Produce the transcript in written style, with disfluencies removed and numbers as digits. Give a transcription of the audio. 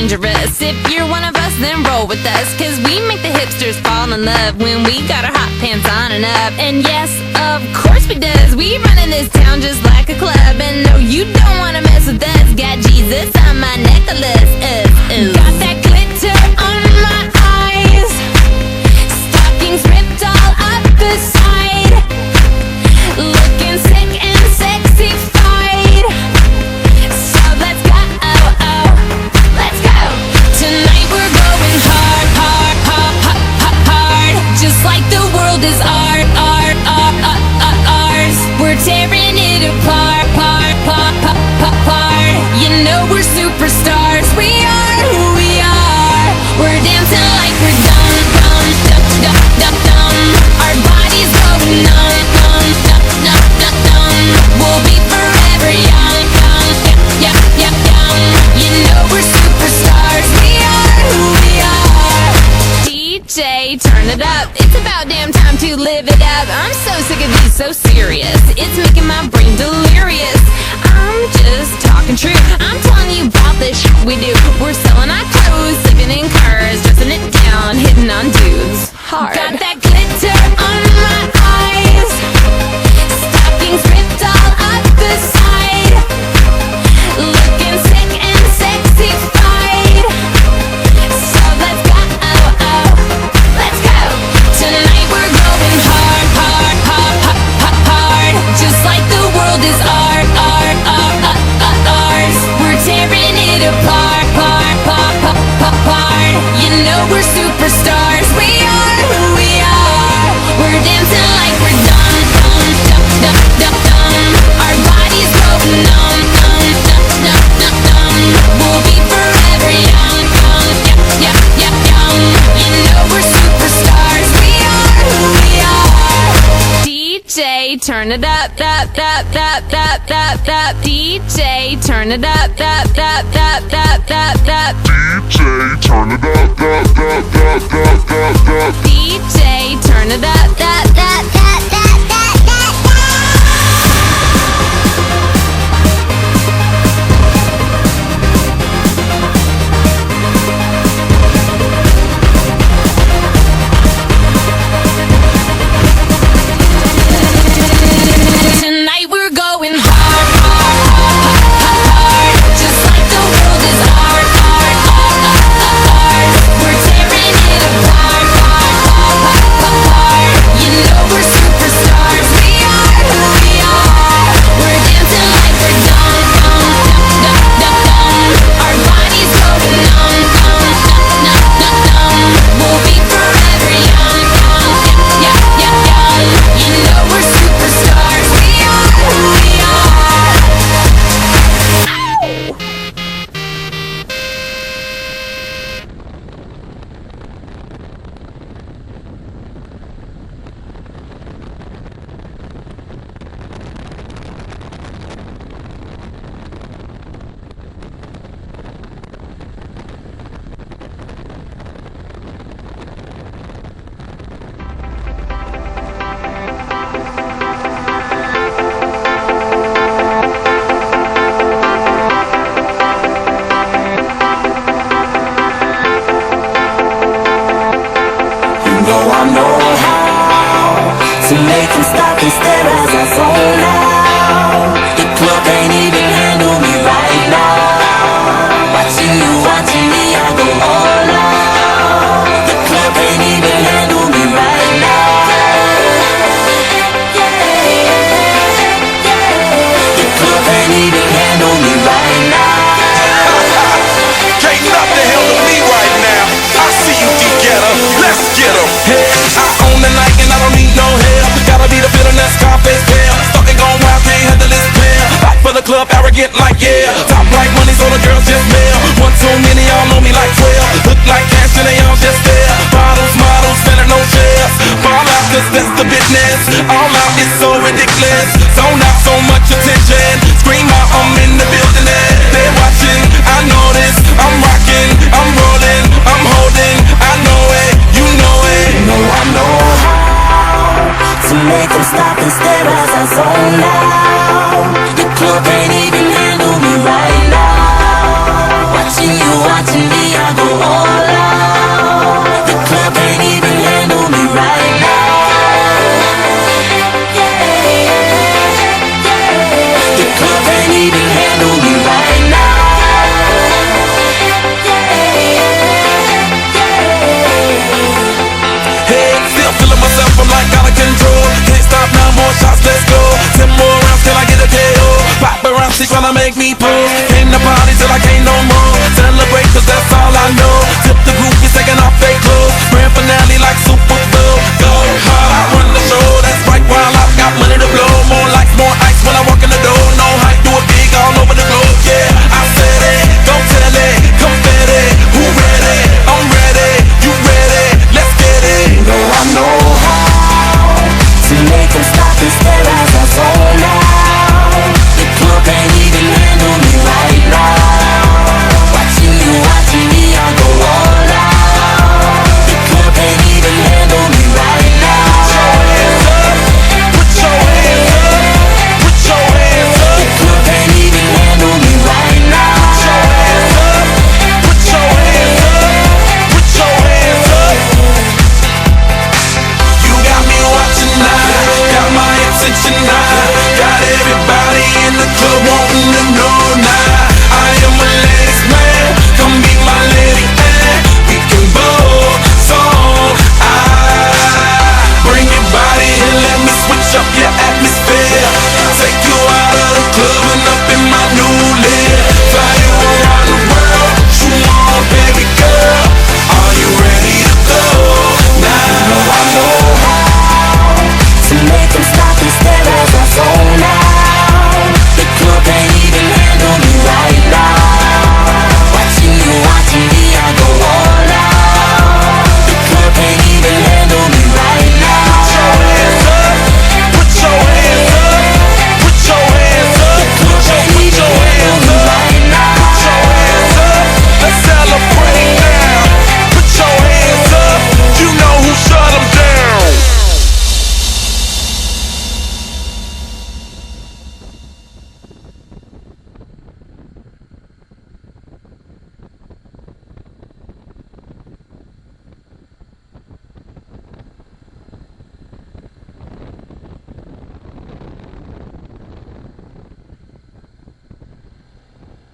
dangerous. If you're one of us, then roll with us, cause we make the hipsters fall in love when we got our hot pants on and up. And yes, of course we does. We run in this town just like a club. And no, you don't wanna mess with us. Got Jesus on my necklace. Got that glitter on my eyes, stockings ripped all up the side, looking sick and sexified. So let's go, let's go. Tonight we're going hard, hard, hard, hard, hard, hard. Just like the world is ours. We're tearing it apart, part, part, part, part, part. You know we're superstars. We are who we are. We're dancing like we're dumb, dumb, dumb, dumb, dumb, dumb. Our bodies go numb, numb, dumb, dumb, dumb, dumb. We'll be forever young, young, young, young, young. You know we're superstars. We are who we are. DJ, turn it up. It's about damn time to live it up. I'm so sick of being so serious. It's making my brain delirious. I'm just talking true. I'm telling you about this shit we do. We're selling our clothes, sleeping in cars, dressing it down, hitting on dudes hard. Got that glitter on my eyes, stockings ripped all up the side, looking sick and sexified. So let's go, let's go. Tonight we're going hard, hard, hard, hard, hard, hard. Just like the world is ours. We're tearing it apart, part, part, part, part, part. You know we're superstars. We are who we are. We're dancing like we're dumb, dumb, dumb, dumb, dumb, dumb. Our bodies go numb, numb, dumb, dumb, dumb, dumb. We'll be forever young, young, young, young, young, young. You know we're superstars. We are who we are. DJ, turn it up, up, up, up, up, up, up. DJ, turn it up, up, up, up, up, up, up. DJ, turn it up, up, up, up, up, up, up. DJ, turn it up, up, up, up, up, up, up. Tonight we're going hard, hard, hard, hard, just like the world is ours. We're tearing it apart, part, part, part, part, part. You know we're superstars. We are who we are. We're dancing like we're dumb, dumb, dumb, dumb, dumb. Our bodies go numb, numb, numb, numb, numb, numb. We'll be forever young, young, young, young, young. You know we're superstars. We are who we are. I know how to make them stop and stare as I zone out. The club can't even handle me right now. Watching me, I go all out. The club can't even handle me right now. The club can't even handle me right now. Can't nothing handle me right now. I see you, D-Getter. Let's get 'em. Hey, I own the night and I don't need no help. Gotta be the bitterness, Scarface pale. Starting gone wild, can't handle this pair. Back for the club, arrogant like yeah. Top like money, so the girls just mail. One too many, y'all know me like 12. Look like cash and they all just there. Bottles, models, spending no shares. Fall out, cause that's the business. All out is so ridiculous. Zone out, so much attention. Scream out, I'm in the building. They're watching, I know this. I'm rocking, I'm rolling, I'm holding. I know it, you know it. I know how to make them stop and stare as I zone out. The club can't even handle me right now. Watching you, watching me, go on.